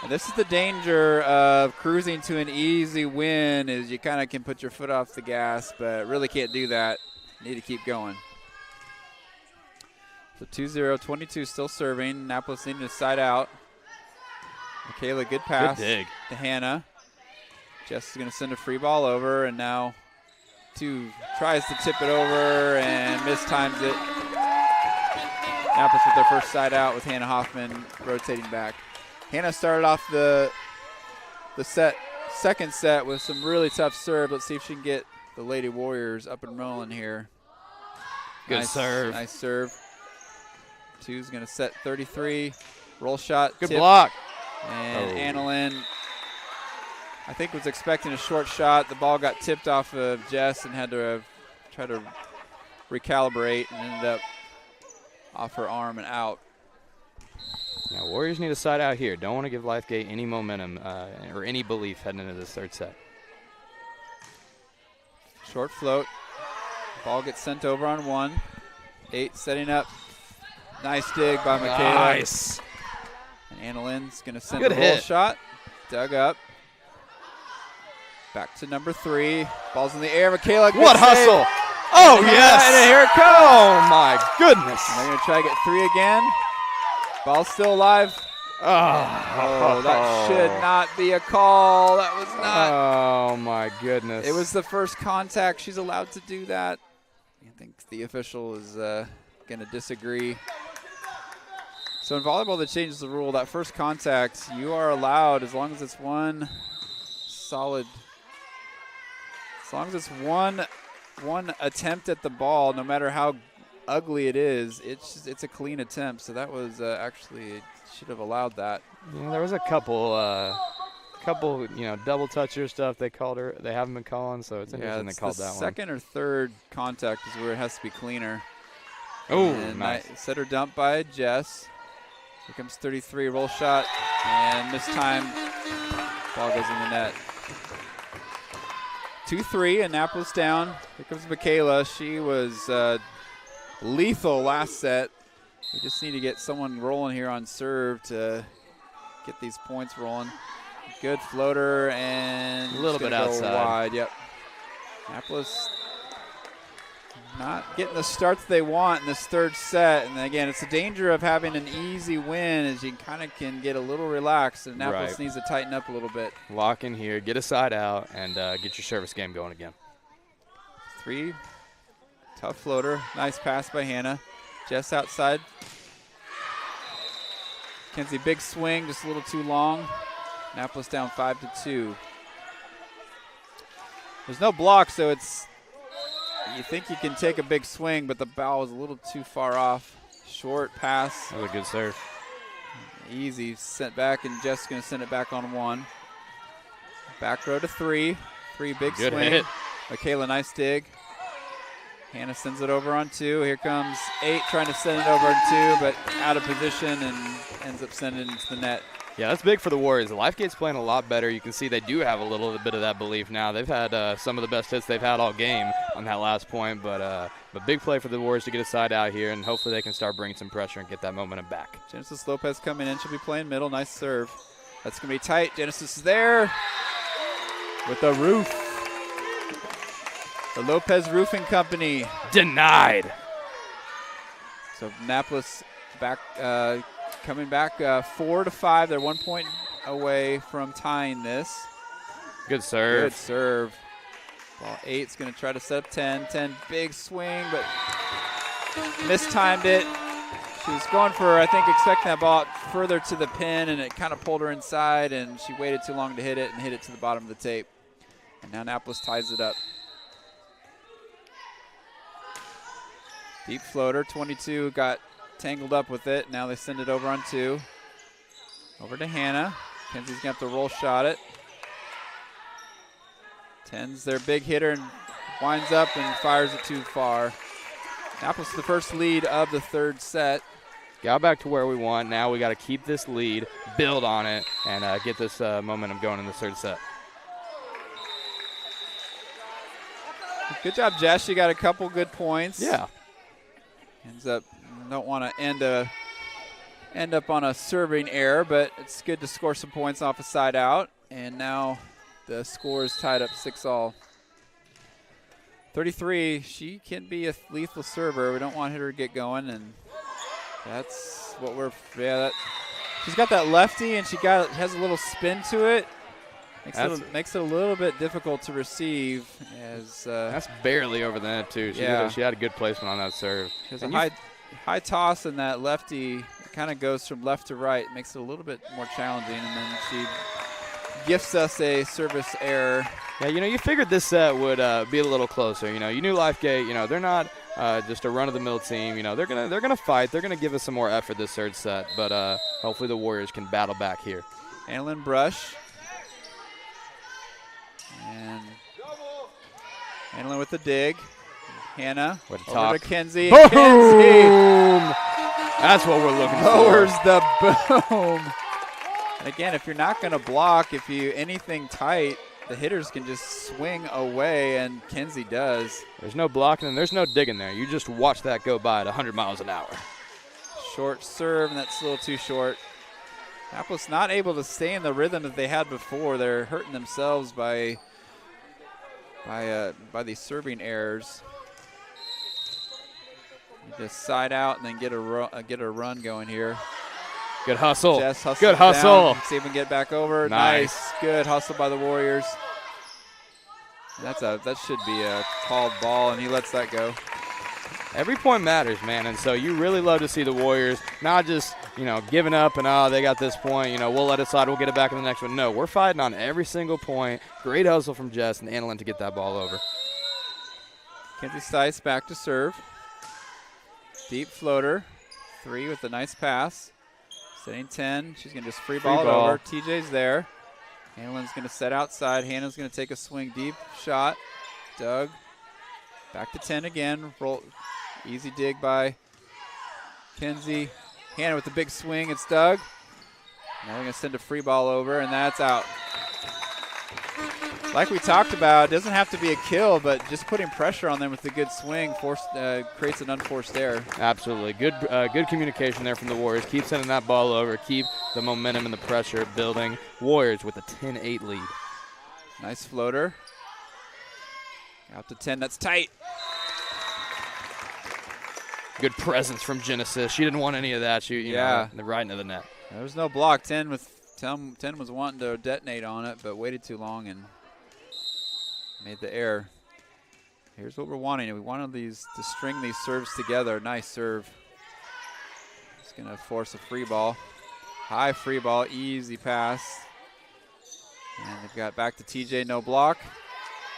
And this is the danger of cruising to an easy win, is you kind of can put your foot off the gas, but really can't do that. Need to keep going. So 2-0, 22 still serving. Annapolis needing to side out. Michaela, good pass. Good dig. To Hannah. Jess is going to send a free ball over, and now 2 tries to tip it over and mistimes it. Annapolis with their first side out with Hannah Hoffman rotating back. Hannah started off the second set with some really tough serve. Let's see if she can get the Lady Warriors up and rolling here. Good serve. Nice serve. 2's going to set 33. Roll shot. Good tip. block. And Annalyn, I think, was expecting a short shot. The ball got tipped off of Jess and had to try to recalibrate and ended up off her arm and out. Now, Warriors need a side out here. Don't want to give Lifegate any momentum or any belief heading into this third set. Short float. Ball gets sent over on 1. 8 setting up. Nice dig by Michaela. Nice. And Annalyn's going to send Good a roll hit. shot. Dug up. Back to number 3. Ball's in the air. Michaela. What save. hustle. Oh, And yes. here it comes. Oh, my goodness. And they're going to try to get 3 again. Ball's still alive. Oh, That should not be a call. That was not. Oh, my goodness. It was the first contact. She's allowed to do that. I think the official is going to disagree. So in volleyball, that changes the rule. That first contact, you are allowed, as long as it's one solid, as long as it's one attempt at the ball, no matter how ugly it is, it's a clean attempt. So that was actually, should have allowed that. Yeah, there was a couple, double toucher stuff they haven't been calling, so it's interesting they called that one. Second or third contact is where it has to be cleaner. Oh, and nice. Setter dump by Jess. Here comes 33, roll shot, and this time, ball goes in the net. 2-3, Annapolis down. Here comes Michaela. She was lethal last set. We just need to get someone rolling here on serve to get these points rolling. Good floater, and a little bit outside. Wide. Yep. Annapolis not getting the starts they want in this third set. And again, it's the danger of having an easy win is you kind of can get a little relaxed. And Annapolis needs to tighten up a little bit. Lock in here, get a side out, and get your service game going again. 3, tough floater. Nice pass by Hannah. Jess outside. Kenzie, big swing, just a little too long. Annapolis down 5-2. There's no block, so it's, you think you can take a big swing, but the ball was a little too far off. Short pass. That was a good serve. Easy, sent back, and Jess going to send it back on 1. Back row to 3. 3, big Good swing. hit. Michaela, nice dig. Hannah sends it over on 2. Here comes 8 trying to send it over on 2, but out of position and ends up sending it into the net. Yeah, that's big for the Warriors. The Lifegate's playing a lot better. You can see they do have a little bit of that belief now. They've had some of the best hits they've had all game on that last point, but big play for the Warriors to get a side out here, and hopefully they can start bringing some pressure and get that momentum back. Genesis Lopez coming in. She'll be playing middle. Nice serve. That's going to be tight. Genesis is there with the roof. The Lopez Roofing Company. Denied. So Annapolis back, coming back 4-5. They're 1 point away from tying this. Good serve. Good serve. Ball 8's going to try to set up 10. 10, big swing, but mistimed it. She was going for, I think, expecting that ball further to the pin, and it kind of pulled her inside, and she waited too long to hit it and hit it to the bottom of the tape. And now Annapolis ties it up. Deep floater, 22 got tangled up with it. Now they send it over on 2. Over to Hannah. Kenzie's going to have to roll shot it. 10's their big hitter and winds up and fires it too far. Annapolis the first lead of the third set. Got back to where we want. Now we got to keep this lead, build on it, and get this momentum going in the third set. Good job, Jess. You got a couple good points. Yeah. Ends up, don't want to end up on a serving error, but it's good to score some points off a side out. And now the score is tied up 6-all. 33, she can be a lethal server. We don't want her to get going, and that's what we're, she's got that lefty, and she has a little spin to it. Makes it a little bit difficult to receive. As that's barely over the net too. She had a good placement on that serve. There's a high toss, and that lefty kind of goes from left to right, makes it a little bit more challenging, and then she gifts us a service error. Yeah, you figured this set would be a little closer. You knew Lifegate. They're not just a run-of-the-mill team. They're gonna fight. They're gonna give us some more effort this third set, but hopefully the Warriors can battle back here. Annalyn brush. And Annalyn with the dig. Hannah over to Kenzie. Boom! Kenzie. That's what we're looking for. Lowers the boom. And again, if you're not going to block, if you anything tight, the hitters can just swing away, and Kenzie does. There's no blocking and there's no digging there. You just watch that go by at 100 miles an hour. Short serve, and that's a little too short. Annapolis not able to stay in the rhythm that they had before. They're hurting themselves by these serving errors. You just side out and then get a run going here. Good hustle. Jess hustles good hustle. Down. See if we can get back over. Nice. Good hustle by the Warriors. That should be a called ball, and he lets that go. Every point matters, man, and so you really love to see the Warriors not just, giving up and, they got this point, we'll let it slide, we'll get it back in the next one. No, we're fighting on every single point. Great hustle from Jess and Annalyn to get that ball over. Kenzie Stice back to serve. Deep floater. 3 with a nice pass. Setting 10. She's going to just free ball it over. TJ's there. Annalyn's going to set outside. Hannah's going to take a swing deep shot. Doug. Back to 10 again. Roll. Easy dig by Kenzie. Hannah with the big swing. It's Doug. Now they're going to send a free ball over, and that's out. Like we talked about, it doesn't have to be a kill, but just putting pressure on them with a good swing creates an unforced error. Absolutely. Good communication there from the Warriors. Keep sending that ball over. Keep the momentum and the pressure building. Warriors with a 10-8 lead. Nice floater. Out to 10. That's tight. Good presence from Genesis. She didn't want any of that. She, right into the net. There was no block. 10 was wanting to detonate on it, but waited too long and made the error. Here's what we're wanting. We wanted these to string these serves together. Nice serve. Just going to force a free ball. High free ball, easy pass. And they've got back to TJ, no block.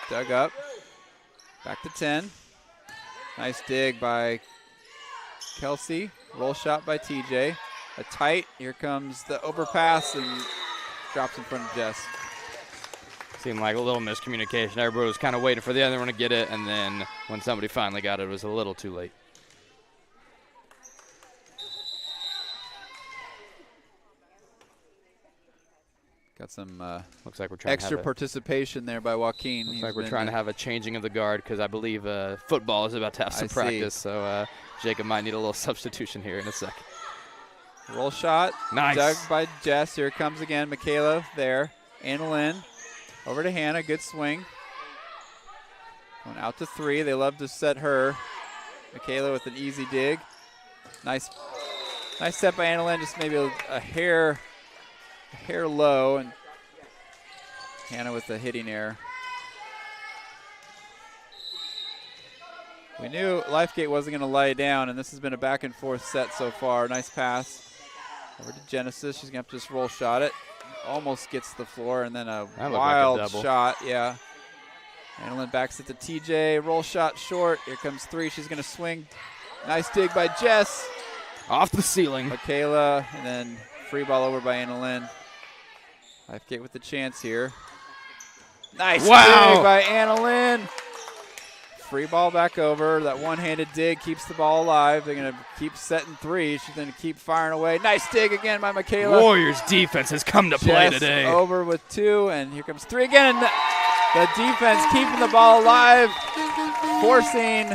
Dug up. Back to 10. Nice dig by Kelsey. Roll shot by TJ. A tight. Here comes the overpass and drops in front of Jess. Seemed like a little miscommunication. Everybody was kind of waiting for the other one to get it, and then when somebody finally got it, it was a little too late. Got some looks like we're trying extra participation there by Joaquin. Looks like we're trying to have a changing of the guard because I believe football is about to have some practice, so Jacob might need a little substitution here in a second. Roll shot. Nice. Dug by Jess. Here comes again. Michaela there. Annalyn. Over to Hannah. Good swing. Going out to 3. They love to set her. Michaela with an easy dig. Nice set by Annalyn. Just maybe a hair low. And Hannah with the hitting error. We knew Lifegate wasn't going to lay down, and this has been a back and forth set so far. Nice pass. Over to Genesis. She's going to have to just roll shot it. Almost gets to the floor, and then a wild shot. Yeah. Annalyn backs it to TJ. Roll shot short. Here comes 3. She's going to swing. Nice dig by Jess. Off the ceiling. Michaela, and then free ball over by Annalyn. Lifegate with the chance here. Nice dig by Annalyn. Free ball back over. That one-handed dig keeps the ball alive. They're going to keep setting 3. She's going to keep firing away. Nice dig again by Michaela. Warriors defense has come to play today. Over with 2, and here comes 3 again. The defense keeping the ball alive, forcing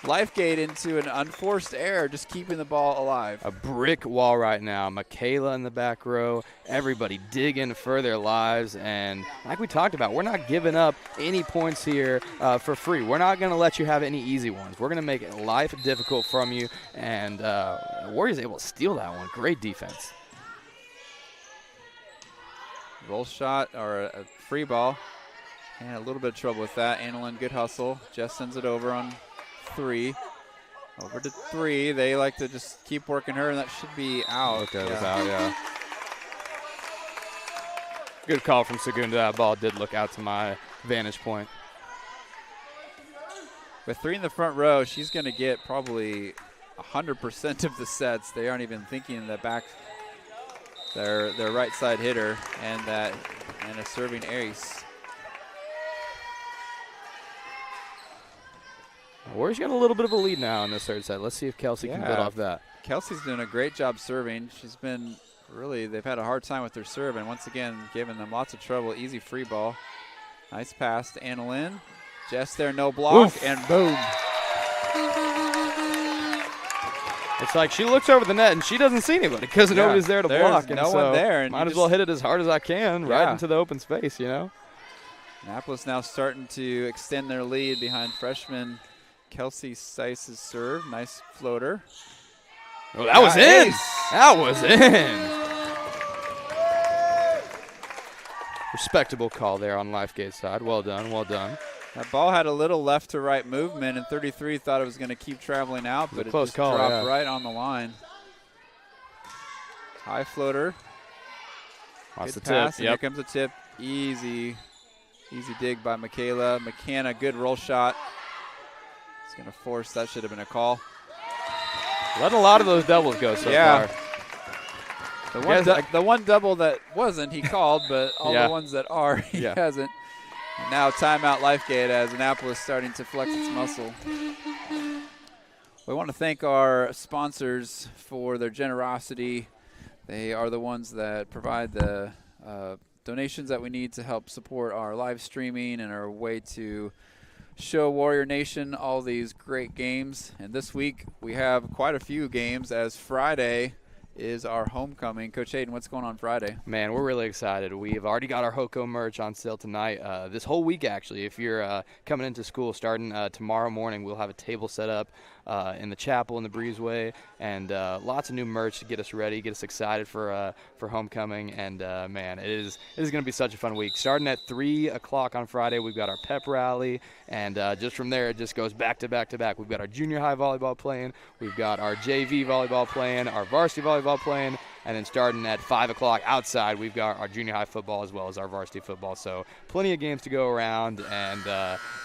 Lifegate into an unforced error, just keeping the ball alive. A brick wall right now. Michaela in the back row. Everybody digging for their lives. And like we talked about, we're not giving up any points here for free. We're not going to let you have any easy ones. We're going to make life difficult from you. And Warriors able to steal that one. Great defense. Roll shot or a free ball. And a little bit of trouble with that. Annalyn, good hustle. Jess sends it over on 3. Over to 3. They like to just keep working her, and that should be out. Okay, it was out, yeah. Good call from Segunda. That ball did look out to my vantage point. With 3 in the front row, she's going to get probably 100% of the sets. They aren't even thinking that back their right side hitter and a serving ace. Warriors got a little bit of a lead now in this third set. Let's see if Kelsey can build off that. Kelsey's doing a great job serving. She's been they've had a hard time with their serve, and once again, giving them lots of trouble. Easy free ball. Nice pass to Annalyn. Jess there, no block, and boom. It's like she looks over the net and she doesn't see anybody because nobody's there to block. No one there. And might as well hit it as hard as I can right into the open space, Annapolis now starting to extend their lead behind freshman Kelsey Seiss's serve. Nice floater. Oh, that was in. That was in. Respectable call there on Lifegate's side. Well done, well done. That ball had a little left to right movement, and 33 thought it was going to keep traveling out, but it just dropped right on the line. High floater. Watch the pass, tip. Here comes the tip. Easy dig by Michaela. McKenna, good roll shot. It's going to force. That should have been a call. Letting a lot of those doubles go so far. The one double that wasn't, he called, but all the ones that are, he hasn't. And now timeout Lifegate as Annapolis starting to flex its muscle. We want to thank our sponsors for their generosity. They are the ones that provide the donations that we need to help support our live streaming and our way to show Warrior Nation all these great games. And this week we have quite a few games as Friday is our homecoming. Coach Hayden, what's going on Friday? Man, we're really excited. We've already got our HOCO merch on sale tonight. This whole week, actually. If you're coming into school starting tomorrow morning, we'll have a table set up in the chapel in the breezeway, and lots of new merch to get us ready, get us excited for homecoming. And man, it is going to be such a fun week. Starting at 3 o'clock on Friday, we've got our pep rally, and just from there it just goes back to back to back. We've got our junior high volleyball playing, we've got our JV volleyball playing, our varsity volleyball playing, and then starting at 5 o'clock outside, we've got our junior high football as well as our varsity football. So plenty of games to go around, and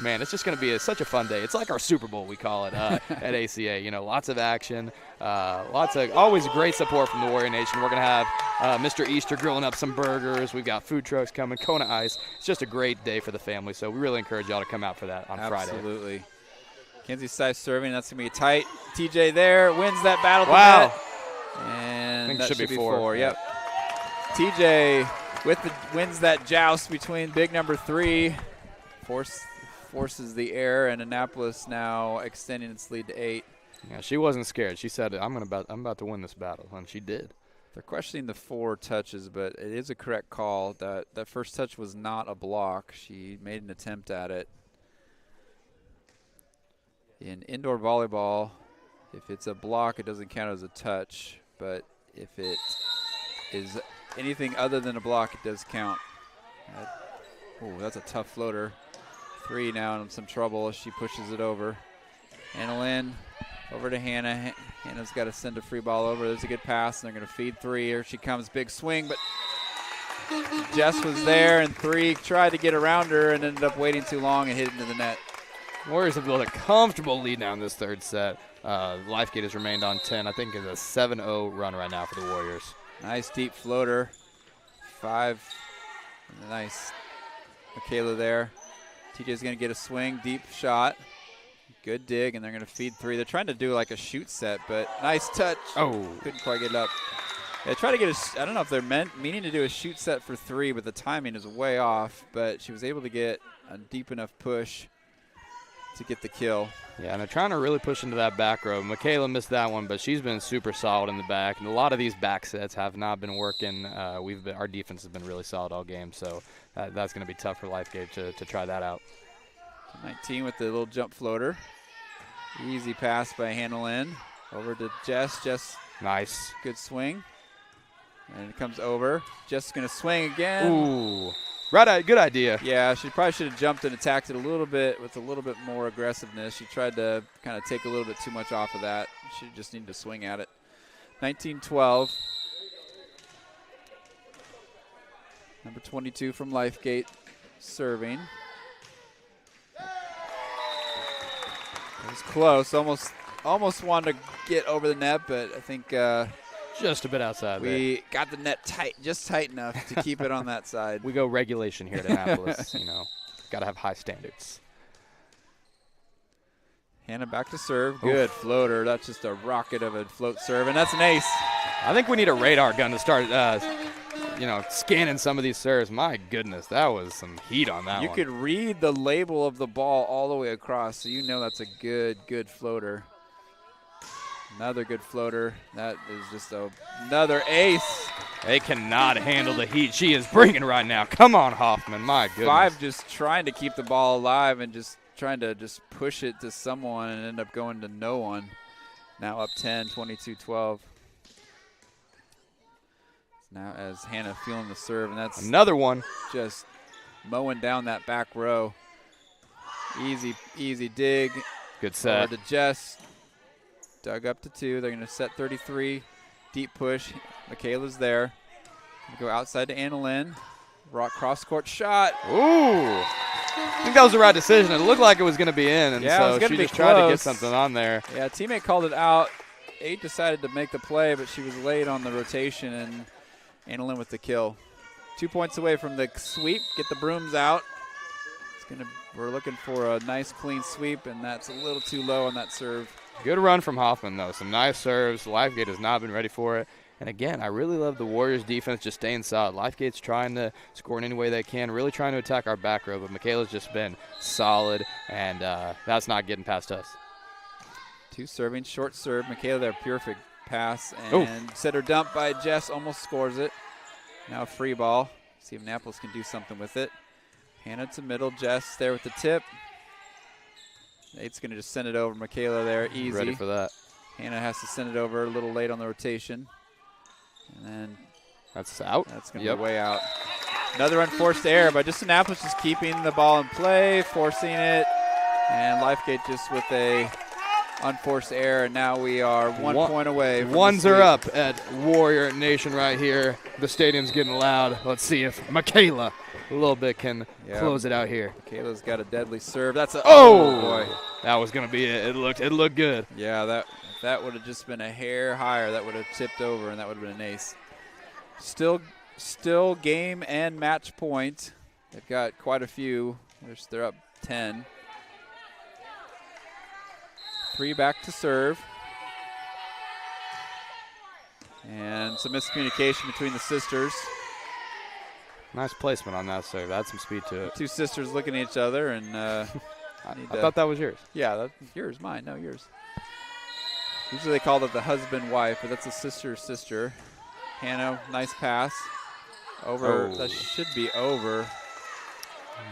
man, it's just going to be such a fun day. It's like our Super Bowl, we call it, at ACA. Lots of action, lots of always great support from the Warrior Nation. We're going to have Mr. Easter grilling up some burgers. We've got food trucks coming, Kona Ice. It's just a great day for the family, so we really encourage y'all to come out for that on Friday. Absolutely. Kenzie Seiss serving. That's going to be tight. TJ there wins that battle. Wow. And I think that it should be 4. Yep. TJ wins that joust between big number 3. Forces the air, and Annapolis now extending its lead to 8. Yeah, she wasn't scared. She said, I'm about to win this battle, and she did. They're questioning the 4 touches, but it is a correct call. That first touch was not a block. She made an attempt at it. In indoor volleyball, if it's a block, it doesn't count as a touch. But if it is anything other than a block, it does count. That's a tough floater. 3 now in some trouble as she pushes it over. Annalyn over to Hannah. Hannah's got to send a free ball over. There's a good pass, and they're going to feed 3. Here she comes, big swing, but Jess was there, and 3 tried to get around her and ended up waiting too long and hit it into the net. Warriors have built a comfortable lead now in this third set. Lifegate has remained on 10. I think it's a 7-0 run right now for the Warriors. Nice deep floater. 5. Nice. Michaela there. TJ's going to get a swing. Deep shot. Good dig, and they're going to feed 3. They're trying to do like a shoot set, but nice touch. Oh. Couldn't quite get it up. They try to get I don't know if they're meaning to do a shoot set for 3, but the timing is way off. But she was able to get a deep enough push to get the kill. Yeah, and they're trying to really push into that back row. Michaela missed that one, but she's been super solid in the back. And a lot of these back sets have not been working. Our defense has been really solid all game, so that's going to be tough for Lifegate to try that out. 19 with the little jump floater. Easy pass by Annalyn. Over to Jess. Jess. Nice. Good swing. And it comes over. Just going to swing again. Ooh. Right, good idea. Yeah, she probably should have jumped and attacked it a little bit with a little bit more aggressiveness. She tried to kind of take a little bit too much off of that. She just needed to swing at it. 19-12. Number 22 from Lifegate serving. It was close. Almost wanted to get over the net, but I think just a bit outside. We got the net tight, just tight enough to keep it on that side. We go regulation here at Annapolis. Got to have high standards. Hannah back to serve. Good floater. That's just a rocket of a float serve, and that's an ace. I think we need a radar gun to start, scanning some of these serves. My goodness, that was some heat on that one. You could read the label of the ball all the way across, so you know that's a good floater. Another good floater. That is just another ace. They cannot handle the heat she is bringing right now. Come on, Hoffman. My goodness. 5 just trying to keep the ball alive and just trying to just push it to someone and end up going to no one. Now up 10, 22-12. Now as Hannah feeling the serve, and that's another one. Just mowing down that back row. Easy dig. Good set. To Jess. Dug up to 2. They're going to set 33. Deep push. Michaela's there. Go outside to Anna Lynn. Cross court shot. Ooh. I think that was the right decision. It looked like it was going to be in, and so she just tried to get something on there. Yeah, teammate called it out. 8 decided to make the play, but she was late on the rotation, and Anna Lynn with the kill. 2 points away from the sweep. Get the brooms out. We're looking for a nice clean sweep, and that's a little too low on that serve. Good run from Hoffman, though. Some nice serves. Lifegate has not been ready for it. And, again, I really love the Warriors' defense just staying solid. Lifegate's trying to score in any way they can, really trying to attack our back row, but Michaela's just been solid, and that's not getting past us. 2 serving, short serve. Michaela there, perfect pass, and center dump by Jess, almost scores it. Now free ball. See if Annapolis can do something with it. Hannah to middle, Jess there with the tip. Nate's going to just send it over. Michaela there, easy. Ready for that. Hannah has to send it over a little late on the rotation. And then that's out. That's going to be way out. Another unforced error, but just Annapolis just keeping the ball in play, forcing it. And Lifegate just with a unforced error. Now we are 1 point away. Ones are up at Warrior Nation right here. The stadium's getting loud. Let's see if Michaela a little bit can close it out here. Michaela's got a deadly serve. That's a boy. That was going to be it. It looked good. Yeah, that would have just been a hair higher. That would have tipped over, and that would have been an ace. Still game and match point. They've got quite a few. They're up 10. 3 back to serve. And some miscommunication between the sisters. Nice placement on that serve. That's some speed to it. 2 sisters looking at each other, and I thought that was yours. Yeah, that's yours, mine. No, yours. Usually they call it the husband-wife, but that's a sister-sister. Hannah, nice pass. Over. Oh. That should be over.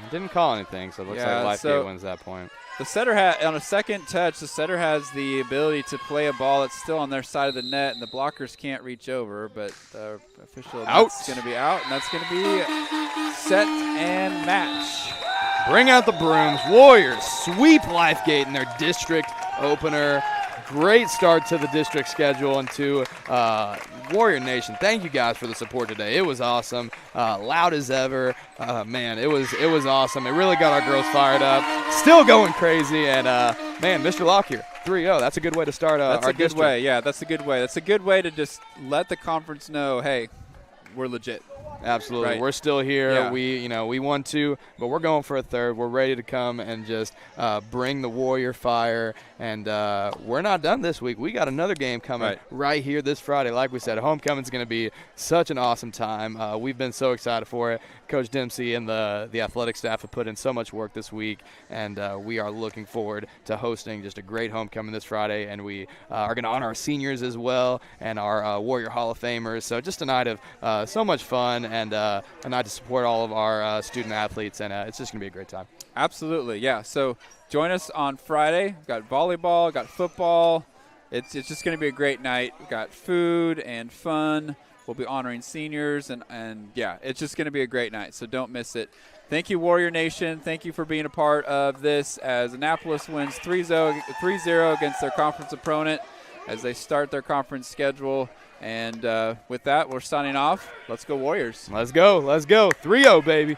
Didn't call anything, so it looks like Lifegate wins that point. The setter on a second touch, the setter has the ability to play a ball that's still on their side of the net, and the blockers can't reach over, but the official is going to be out, and that's going to be set and match. Bring out the brooms. Warriors sweep Lifegate in their district opener. Great start to the district schedule and to Warrior Nation. Thank you guys for the support today. It was awesome. Loud as ever. Man, it was awesome. It really got our girls fired up. Still going crazy. And, man, Mr. Locke here, 3-0. That's a good way to start our district. That's a good way. Yeah, that's a good way. That's a good way to just let the conference know, hey, we're legit. Absolutely. Right. We're still here. Yeah. We won 2, but we're going for a 3rd. We're ready to come and just bring the Warrior fire. And we're not done this week. We got another game coming right here this Friday. Like we said, homecoming's going to be such an awesome time. We've been so excited for it. Coach Dempsey and the athletic staff have put in so much work this week, and we are looking forward to hosting just a great homecoming this Friday. And we are going to honor our seniors as well and our Warrior Hall of Famers. So just a night of so much fun and a night to support all of our student athletes, and it's just going to be a great time. Absolutely, yeah. So join us on Friday. We've got volleyball, we've got football. It's just going to be a great night. We've got food and fun. We'll be honoring seniors, and yeah, it's just going to be a great night, so don't miss it. Thank you, Warrior Nation. Thank you for being a part of this as Annapolis wins 3-0 against their conference opponent as they start their conference schedule. And with that, we're signing off. Let's go Warriors. Let's go. 3-0, baby.